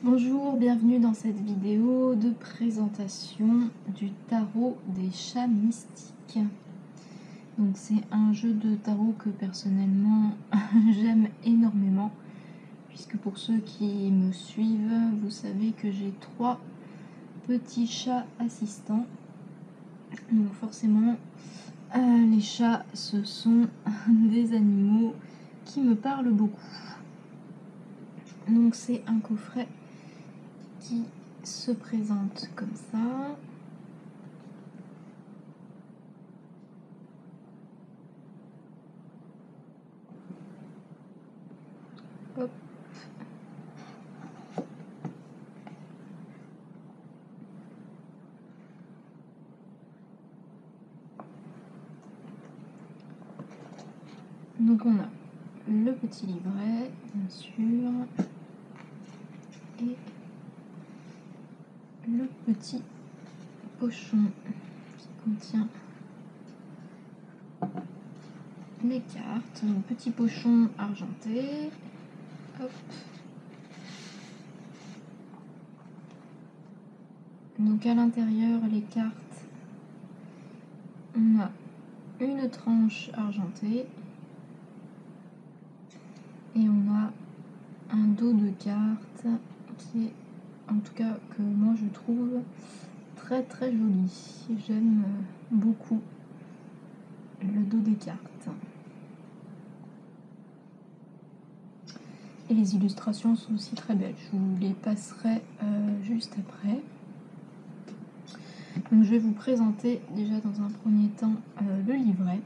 Bonjour, bienvenue dans cette vidéo de présentation du tarot des chats mystiques. Donc c'est un jeu de tarot que personnellement j'aime énormément, puisque pour ceux qui me suivent, vous savez que j'ai 3 petits chats assistants. Donc forcément, les chats, ce sont des animaux qui me parlent beaucoup. Donc c'est un coffret qui se présente comme ça. Hop. Donc on a le petit livret, bien sûr, et le petit pochon qui contient les cartes. Donc petit pochon argenté. Hop. Donc à l'intérieur, les cartes, on a une tranche argentée et on a un dos de cartes qui est, en tout cas que moi je trouve très très joli. J'aime beaucoup le dos des cartes. Et les illustrations sont aussi très belles. Je vous les passerai juste après. Donc je vais vous présenter déjà dans un premier temps le livret.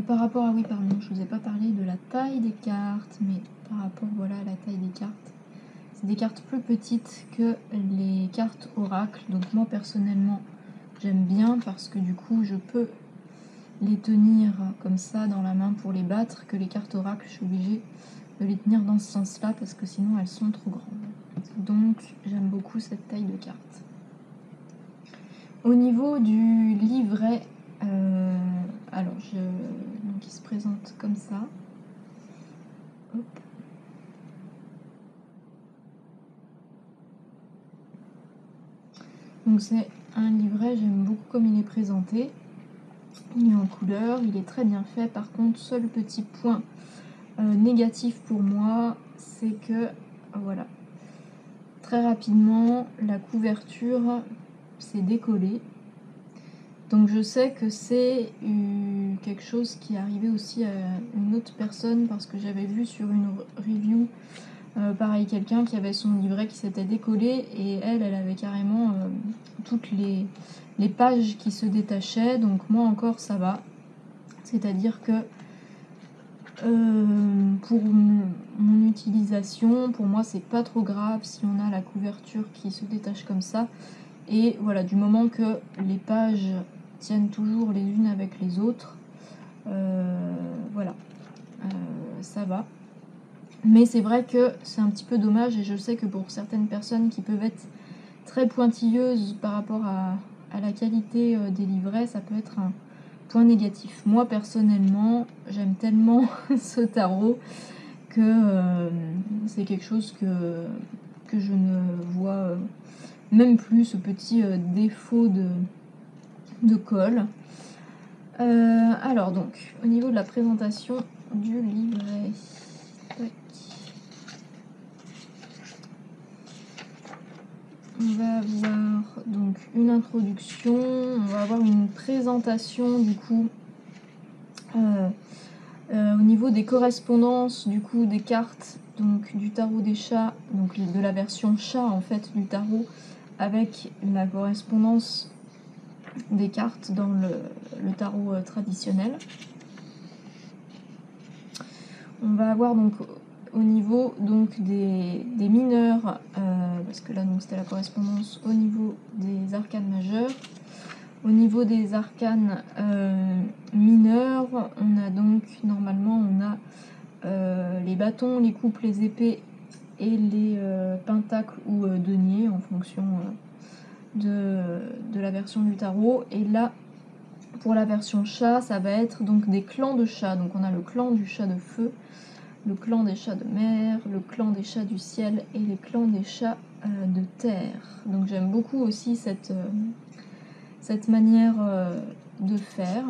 Par rapport à, oui pardon, je vous ai pas parlé de la taille des cartes, mais par rapport voilà, à la taille des cartes, c'est des cartes plus petites que les cartes oracle. Donc moi personnellement j'aime bien parce que du coup je peux les tenir comme ça dans la main pour les battre, que les cartes oracle je suis obligée de les tenir dans ce sens là parce que sinon elles sont trop grandes. Donc j'aime beaucoup cette taille de carte. Au niveau du livret, alors donc il se présente comme ça. Hop. Donc c'est un livret, j'aime beaucoup comme il est présenté. Il est en couleur, il est très bien fait. Par contre, seul petit point négatif pour moi, c'est que voilà, très rapidement la couverture s'est décollée. Donc je sais que c'est quelque chose qui est arrivé aussi à une autre personne, parce que j'avais vu sur une review pareil, quelqu'un qui avait son livret qui s'était décollé et elle avait carrément toutes les pages qui se détachaient. Donc moi encore ça va, c'est-à-dire que pour mon utilisation, pour moi c'est pas trop grave si on a la couverture qui se détache comme ça. Et voilà, du moment que les pages tiennent toujours les unes avec les autres, voilà, ça va. Mais c'est vrai que c'est un petit peu dommage, et je sais que pour certaines personnes qui peuvent être très pointilleuses par rapport à la qualité des livrets, ça peut être un point négatif. Moi personnellement, j'aime tellement ce tarot que c'est quelque chose que je ne vois même plus, ce petit défaut de colle. Alors donc, au niveau de la présentation du livret, tac. On va avoir donc une introduction, on va avoir une présentation du coup au niveau des correspondances du coup des cartes, donc du tarot des chats, donc de la version chat en fait du tarot, avec la correspondance des cartes dans le tarot traditionnel. On va avoir donc au niveau donc des mineurs, parce que là donc c'était la correspondance au niveau des arcanes majeurs. Au niveau des arcanes mineurs, on a donc normalement les bâtons, les coupes, les épées et les pentacles ou deniers en fonction de la version du tarot. Et là, pour la version chat, ça va être donc des clans de chats. Donc on a le clan du chat de feu, le clan des chats de mer, le clan des chats du ciel et les clans des chats de terre. Donc j'aime beaucoup aussi cette manière de faire.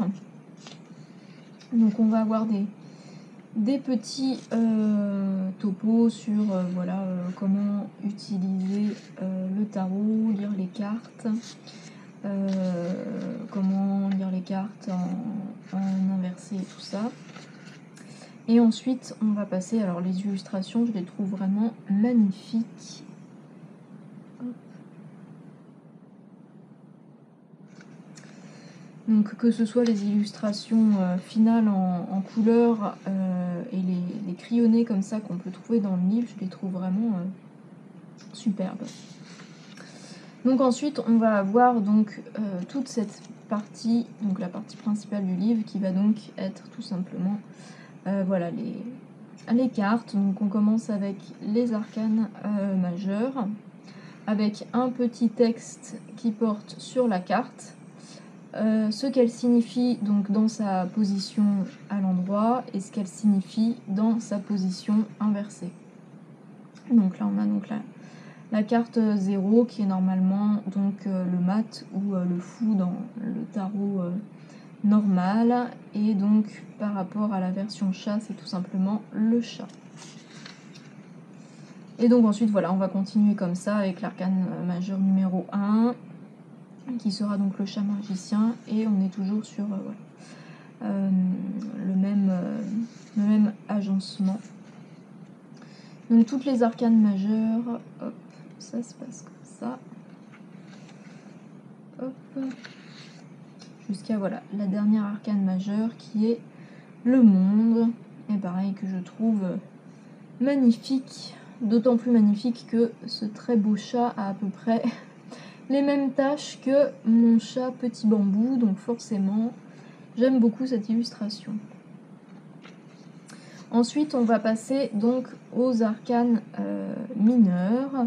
Donc on va avoir des petits topos sur voilà, comment utiliser le tarot, lire les cartes, comment lire les cartes en inversé et tout ça. Et ensuite on va passer, alors les illustrations je les trouve vraiment magnifiques. Donc que ce soit les illustrations finales en couleur et les crayonnés comme ça qu'on peut trouver dans le livre, je les trouve vraiment superbes. Donc ensuite on va avoir donc toute cette partie, donc la partie principale du livre qui va donc être tout simplement voilà les cartes. Donc on commence avec les arcanes majeurs, avec un petit texte qui porte sur la carte. Ce qu'elle signifie donc dans sa position à l'endroit et ce qu'elle signifie dans sa position inversée. Donc là on a donc la carte 0 qui est normalement donc le mat ou le fou dans le tarot normal, et donc par rapport à la version chat c'est tout simplement le chat. Et donc ensuite voilà, on va continuer comme ça avec l'arcane majeur numéro 1 qui sera donc le chat magicien, et on est toujours sur le même agencement. Donc toutes les arcanes majeures, hop, ça se passe comme ça, hop, jusqu'à voilà la dernière arcane majeure qui est le monde, et pareil que je trouve magnifique, d'autant plus magnifique que ce très beau chat a à peu près les mêmes taches que mon chat petit bambou, donc forcément j'aime beaucoup cette illustration. Ensuite on va passer donc aux arcanes mineurs.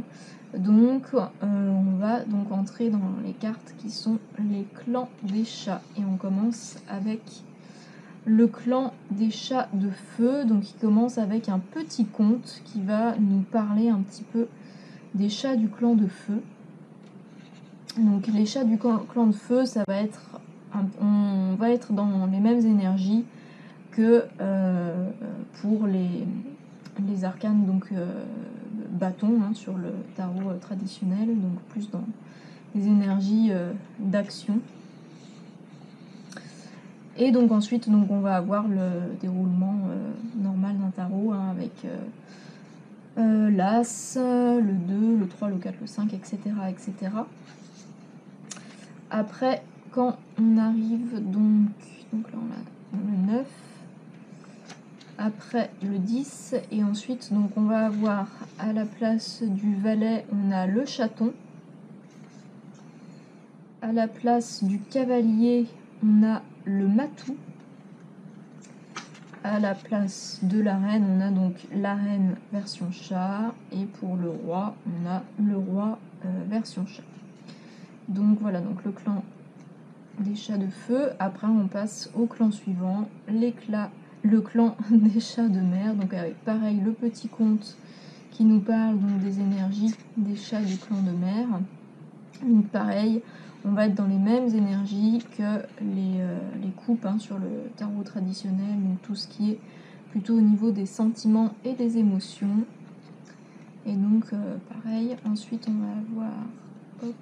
Donc on va donc entrer dans les cartes qui sont les clans des chats, et on commence avec le clan des chats de feu. Donc il commence avec un petit conte qui va nous parler un petit peu des chats du clan de feu. Donc les chats du clan de feu, ça va être on va être dans les mêmes énergies que pour les arcanes donc bâtons sur le tarot traditionnel, donc plus dans les énergies d'action. Et donc ensuite donc on va avoir le déroulement normal d'un tarot avec l'As, le 2, le 3, le 4, le 5, etc. etc. Après, quand on arrive donc là on a le 9, après le 10, et ensuite donc on va avoir à la place du valet on a le chaton, à la place du cavalier on a le matou, à la place de la reine on a donc la reine version chat, et pour le roi on a le roi version chat. Donc voilà, donc le clan des chats de feu. Après on passe au clan suivant, le clan des chats de mer, donc avec pareil le petit conte qui nous parle donc des énergies des chats du clan de mer. Donc pareil, on va être dans les mêmes énergies que les coupes sur le tarot traditionnel, donc tout ce qui est plutôt au niveau des sentiments et des émotions. Et donc pareil, ensuite on va avoir hop,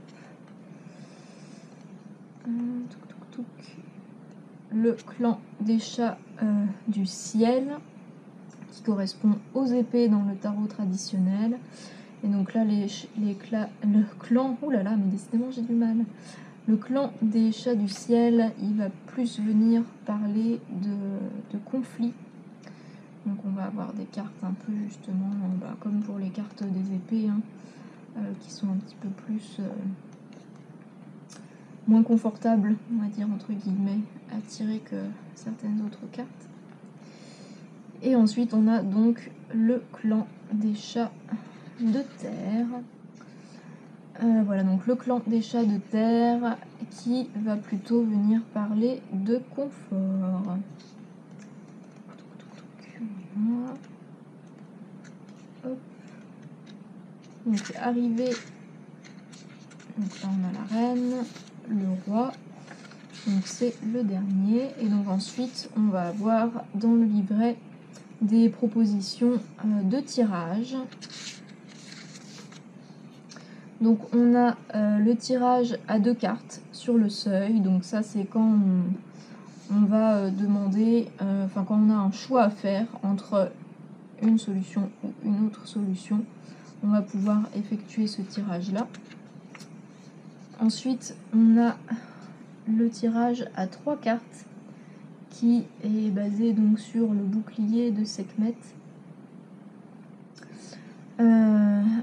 le clan des chats du ciel qui correspond aux épées dans le tarot traditionnel. Et donc là le clan, oh là là mais décidément j'ai du mal, le clan des chats du ciel il va plus venir parler de conflits. Donc on va avoir des cartes un peu justement comme pour les cartes des épées qui sont un petit peu plus moins confortables, on va dire entre guillemets, à tirer que certaines autres cartes. Et ensuite on a donc le clan des chats de terre. Voilà, donc le clan des chats de terre qui va plutôt venir parler de confort. Voilà. hop. Donc arrivé, donc là on a la reine, le roi, donc c'est le dernier. Et donc ensuite on va avoir dans le livret des propositions de tirage. Donc on a le tirage à 2 cartes sur le seuil, donc ça c'est quand on va demander, enfin quand on a un choix à faire entre une solution ou une autre solution, on va pouvoir effectuer ce tirage là. Ensuite on a le tirage à 3 cartes qui est basé donc sur le bouclier de Sekhmet,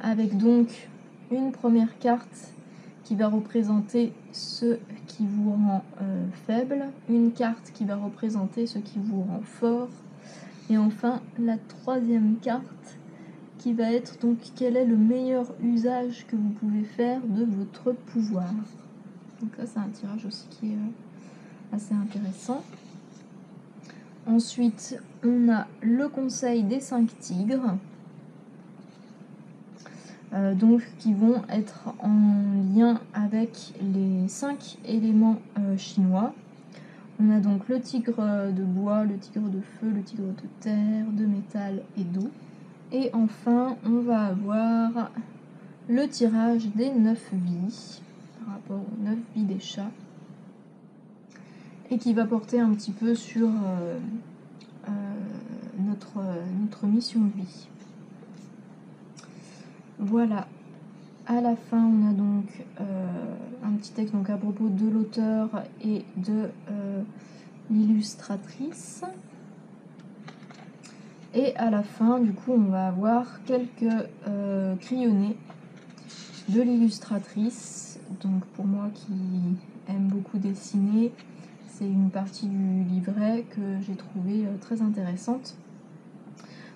avec donc une première carte qui va représenter ce qui vous rend faible, une carte qui va représenter ce qui vous rend fort, et enfin la troisième carte qui va être donc quel est le meilleur usage que vous pouvez faire de votre pouvoir. Donc là c'est un tirage aussi qui est assez intéressant. Ensuite on a le conseil des 5 tigres, donc qui vont être en lien avec les 5 éléments chinois. On a donc le tigre de bois, le tigre de feu, le tigre de terre, de métal et d'eau. Et enfin, on va avoir le tirage des 9 vies, par rapport aux 9 vies des chats, et qui va porter un petit peu sur notre mission de vie. Voilà. À la fin, on a donc un petit texte donc, à propos de l'auteur et de l'illustratrice. Et à la fin, du coup, on va avoir quelques crayonnés de l'illustratrice. Donc pour moi qui aime beaucoup dessiner, c'est une partie du livret que j'ai trouvé très intéressante.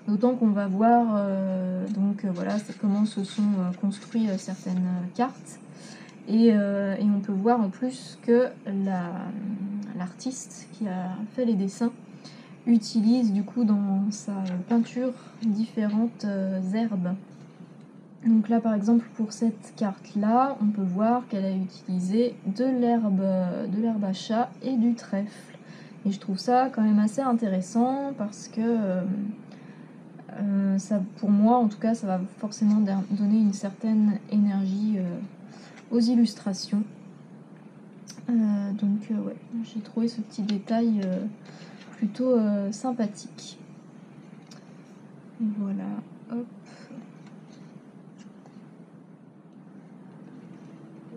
D'autant qu'on va voir voilà, comment se sont construites certaines cartes. Et on peut voir en plus que l'artiste qui a fait les dessins utilise du coup dans sa peinture différentes herbes. Donc là par exemple pour cette carte là, on peut voir qu'elle a utilisé de l'herbe à chat et du trèfle. Et je trouve ça quand même assez intéressant parce que ça, pour moi en tout cas, ça va forcément donner une certaine énergie aux illustrations. Ouais, j'ai trouvé ce petit détail plutôt sympathique. Voilà, hop.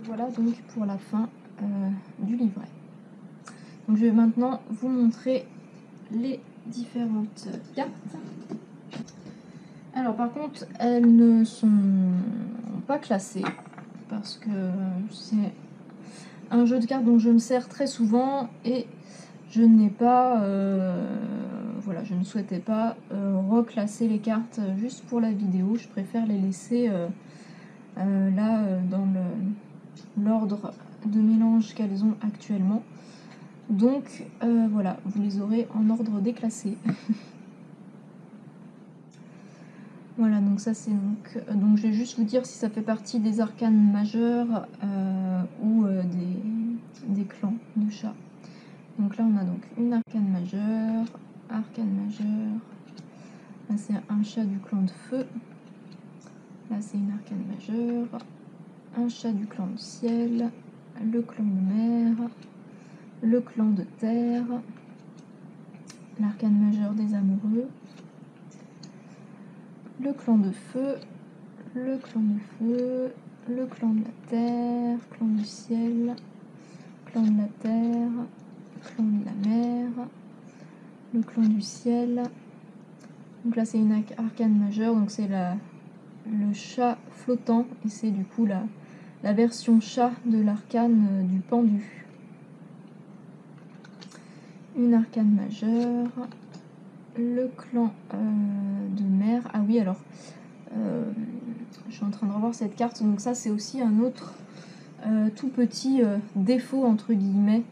Voilà donc pour la fin du livret. Donc je vais maintenant vous montrer les différentes cartes. Alors par contre, elles ne sont pas classées parce que c'est un jeu de cartes dont je me sers très souvent et je n'ai pas, voilà, je ne souhaitais pas reclasser les cartes juste pour la vidéo. Je préfère les laisser là dans l'ordre de mélange qu'elles ont actuellement. Donc voilà, vous les aurez en ordre déclassé. Voilà, donc ça c'est donc je vais juste vous dire si ça fait partie des arcanes majeures ou des clans de chats. Donc là on a donc une arcane majeure, là c'est un chat du clan de feu, là c'est une arcane majeure, un chat du clan de ciel, le clan de mer, le clan de terre, l'arcane majeure des amoureux, le clan de feu, le clan du feu, le clan de la terre, clan du ciel, clan de la terre, clan de la mer, le clan du ciel. Donc là c'est une arcane majeure, donc c'est le chat flottant et c'est du coup la version chat de l'arcane du pendu. Une arcane majeure, le clan de mer. Ah oui, alors je suis en train de revoir cette carte, donc ça c'est aussi un autre tout petit défaut entre guillemets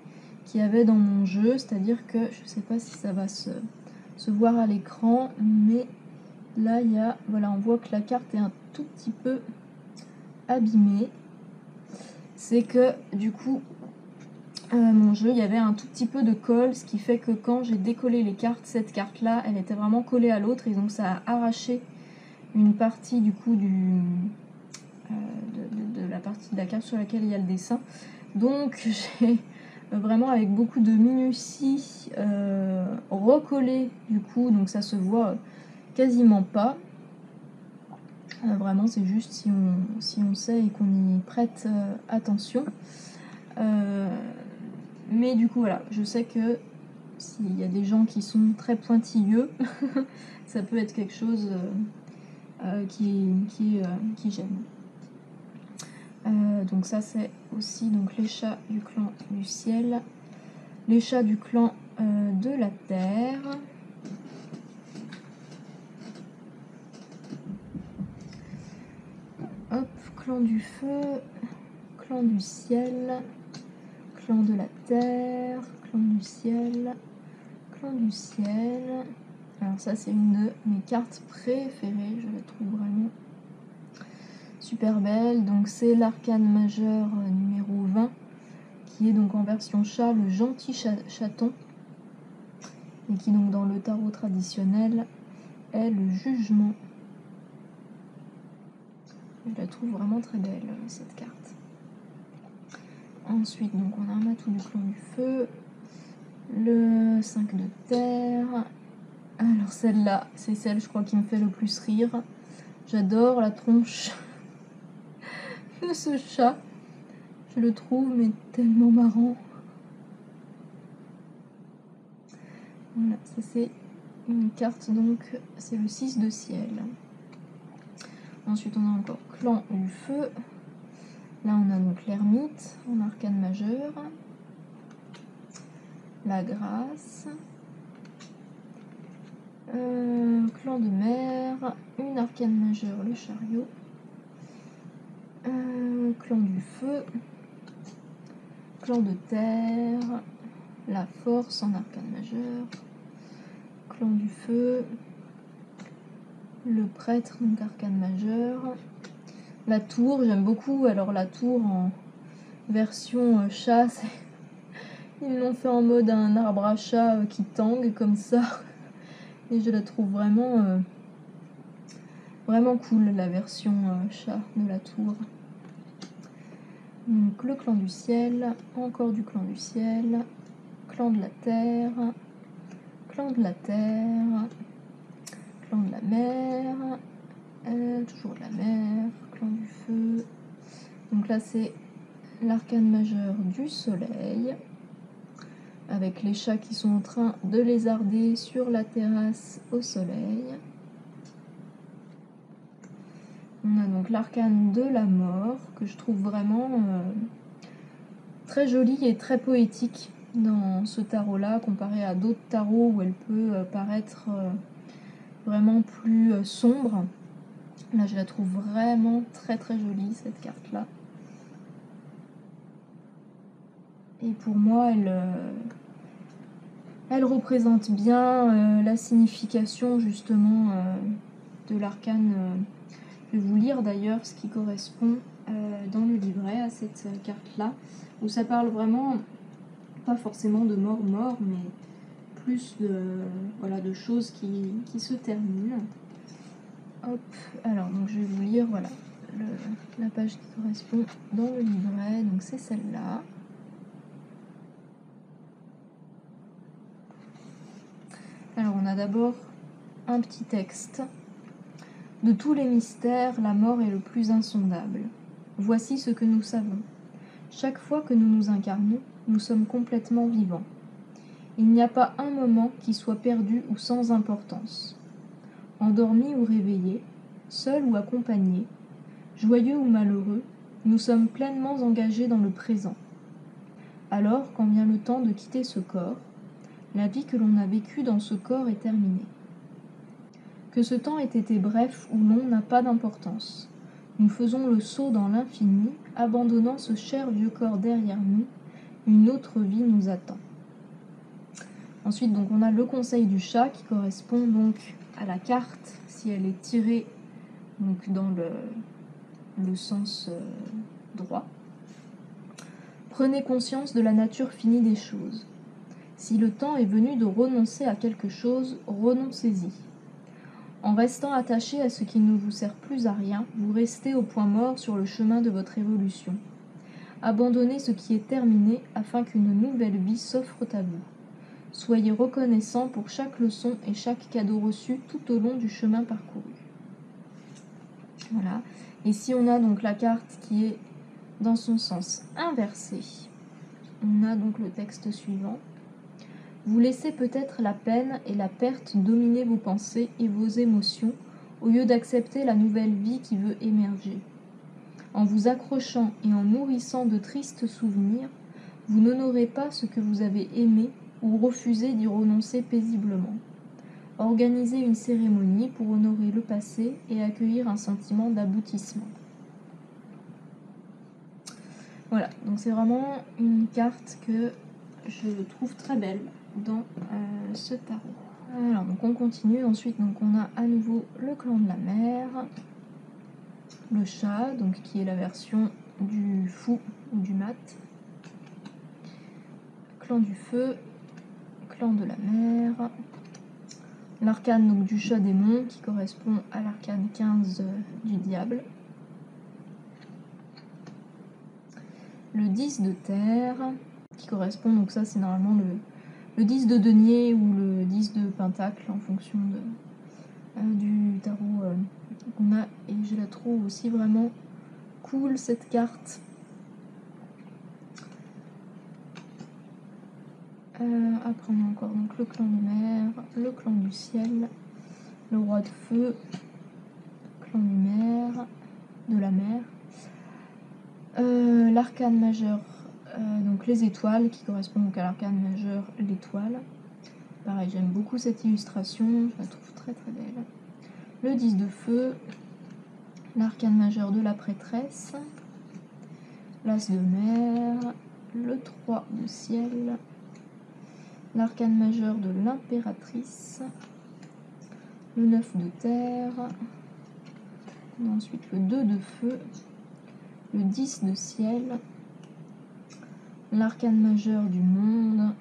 qu'il y avait dans mon jeu, c'est-à-dire que je sais pas si ça va se voir à l'écran, mais Là, il y a, voilà, on voit que la carte est un tout petit peu abîmée. C'est que du coup, mon jeu, il y avait un tout petit peu de colle, ce qui fait que quand j'ai décollé les cartes, cette carte-là, elle était vraiment collée à l'autre et donc ça a arraché une partie du coup de la partie de la carte sur laquelle il y a le dessin. Donc j'ai vraiment avec beaucoup de minutie recollé du coup, donc ça se voit quasiment pas. Vraiment c'est juste si on sait et qu'on y prête attention. Mais du coup voilà, je sais que s'il y a des gens qui sont très pointilleux, ça peut être quelque chose qui gêne. Donc ça c'est aussi donc les chats du clan du ciel, les chats du clan de la terre. Hop, clan du feu, clan du ciel, clan de la terre, clan du ciel, clan du ciel. Alors ça c'est une de mes cartes préférées, je la trouve vraiment super belle. Donc c'est l'arcane majeur numéro 20, qui est donc en version chat, le gentil chaton, et qui donc dans le tarot traditionnel est le jugement. Je la trouve vraiment très belle cette carte. Ensuite donc on a un matou du clan du feu, le 5 de terre. Alors celle-là, c'est celle je crois qui me fait le plus rire. J'adore la tronche de ce chat. Je le trouve mais tellement marrant. Voilà, ça c'est une carte donc, c'est le 6 de ciel. Ensuite on a encore clan du feu. Là on a donc l'ermite en arcane majeur. La grâce. Clan de mer, une arcane majeure, le chariot. Clan du feu. Clan de terre. La force en arcane majeur. Clan du feu. Le prêtre, donc arcane majeur. La tour, j'aime beaucoup. Alors la tour en version chat, ils l'ont fait en mode un arbre à chat qui tangue comme ça. Et je la trouve vraiment, vraiment cool, la version chat de la tour. Donc le clan du ciel, encore du clan du ciel, clan de la terre, clan de la terre, clan de la mer, toujours de la mer, clan du feu. Donc là c'est l'arcane majeur du soleil, avec les chats qui sont en train de lézarder sur la terrasse au soleil. On a donc l'arcane de la mort, que je trouve vraiment très jolie et très poétique dans ce tarot-là, comparé à d'autres tarots où elle peut paraître vraiment plus sombre. Là, je la trouve vraiment très très jolie, cette carte-là. Et pour moi, elle représente bien la signification justement de l'arcane. Je vais vous lire d'ailleurs ce qui correspond dans le livret à cette carte-là, où ça parle vraiment, pas forcément de mort, mais plus de choses qui se terminent. Hop, alors donc je vais vous lire la page qui correspond dans le livret, donc c'est celle-là. Alors on a d'abord un petit texte. De tous les mystères, la mort est le plus insondable. Voici ce que nous savons. Chaque fois que nous nous incarnons, nous sommes complètement vivants. Il n'y a pas un moment qui soit perdu ou sans importance. Endormis ou réveillés, seuls ou accompagnés, joyeux ou malheureux, nous sommes pleinement engagés dans le présent. Alors, quand vient le temps de quitter ce corps, la vie que l'on a vécue dans ce corps est terminée. Que ce temps ait été bref ou long n'a pas d'importance. Nous faisons le saut dans l'infini, abandonnant ce cher vieux corps derrière nous. Une autre vie nous attend. Ensuite, donc, on a le conseil du chat qui correspond donc à la carte si elle est tirée donc, dans le sens droit. Prenez conscience de la nature finie des choses. Si le temps est venu de renoncer à quelque chose, renoncez-y. En restant attaché à ce qui ne vous sert plus à rien, vous restez au point mort sur le chemin de votre évolution. Abandonnez ce qui est terminé afin qu'une nouvelle vie s'offre à vous. Soyez reconnaissant pour chaque leçon et chaque cadeau reçu tout au long du chemin parcouru. Voilà. Et si on a donc la carte qui est dans son sens inversé, on a donc le texte suivant. Vous laissez peut-être la peine et la perte dominer vos pensées et vos émotions au lieu d'accepter la nouvelle vie qui veut émerger. En vous accrochant et en nourrissant de tristes souvenirs, vous n'honorez pas ce que vous avez aimé ou refusez d'y renoncer paisiblement. Organisez une cérémonie pour honorer le passé et accueillir un sentiment d'aboutissement. Voilà, donc c'est vraiment une carte que je trouve très belle dans ce tarot. Alors donc on continue, ensuite donc on a à nouveau le clan de la mer, le chat, donc qui est la version du fou ou du mat, clan du feu, clan de la mer, l'arcane donc du chat démon qui correspond à l'arcane 15 du diable, le 10 de terre qui correspond, donc ça c'est normalement le 10 de denier ou le 10 de pentacle en fonction du tarot qu'on a, et je la trouve aussi vraiment cool cette carte. Après on a encore donc le clan de mer, le clan du ciel, le roi de feu, clan de la mer, l'arcane majeur, donc les étoiles qui correspondent donc à l'arcane majeur, l'étoile. Pareil, j'aime beaucoup cette illustration, je la trouve très très belle. Le 10 de feu, l'arcane majeur de la prêtresse, l'as de mer, le 3 de ciel, l'arcane majeur de l'impératrice, le 9 de terre, ensuite le 2 de feu, le 10 de ciel, l'arcane majeur du monde,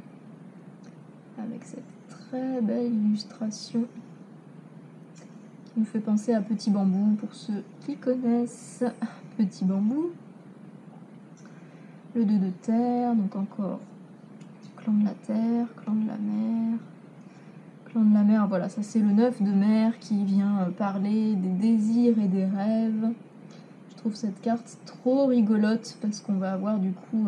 avec cette très belle illustration qui me fait penser à Petit Bambou pour ceux qui connaissent Petit Bambou. Le 2 de terre, donc encore clan de la terre, clan de la mer, clan de la mer, voilà, ça c'est le 9 de mer qui vient parler des désirs et des rêves. Je trouve cette carte trop rigolote parce qu'on va avoir du coup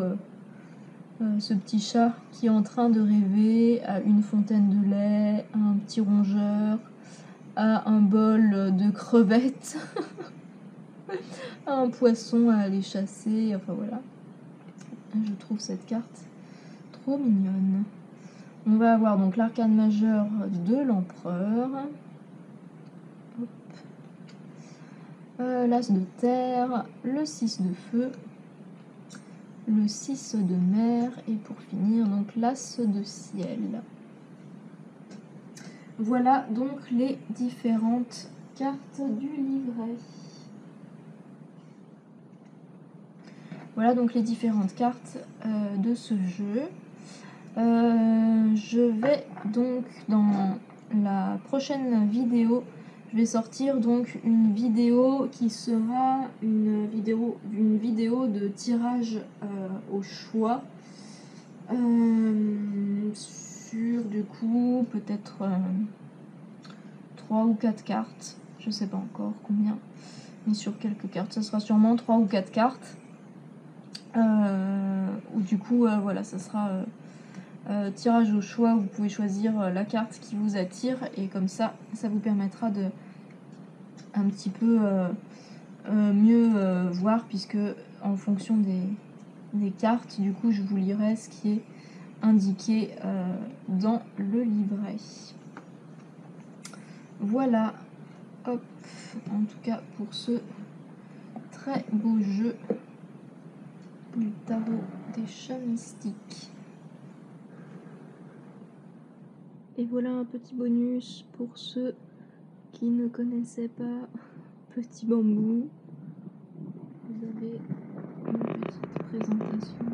ce petit chat qui est en train de rêver à une fontaine de lait, à un petit rongeur, à un bol de crevettes, à un poisson à aller chasser, enfin voilà. Je trouve cette carte trop mignonne. On va avoir donc l'arcane majeur de l'empereur, l'as de terre, le 6 de feu, le 6 de mer et pour finir donc l'as de ciel. Voilà donc les différentes cartes du livret. Voilà donc les différentes cartes de ce jeu. Je vais donc dans la prochaine vidéo, je vais sortir donc une vidéo qui sera une vidéo de tirage au choix sur du coup peut-être 3 ou 4 cartes, je sais pas encore combien, mais sur quelques cartes, ça sera sûrement 3 ou 4 cartes. Ou du coup voilà, ça sera tirage au choix, vous pouvez choisir la carte qui vous attire et comme ça vous permettra de un petit peu mieux voir, puisque en fonction des cartes, du coup je vous lirai ce qui est indiqué dans le livret. Voilà, hop, en tout cas pour ce très beau jeu du tarot des chats mystiques. Et voilà un petit bonus pour ceux qui ne connaissaient pas Petit Bambou. Vous avez une petite présentation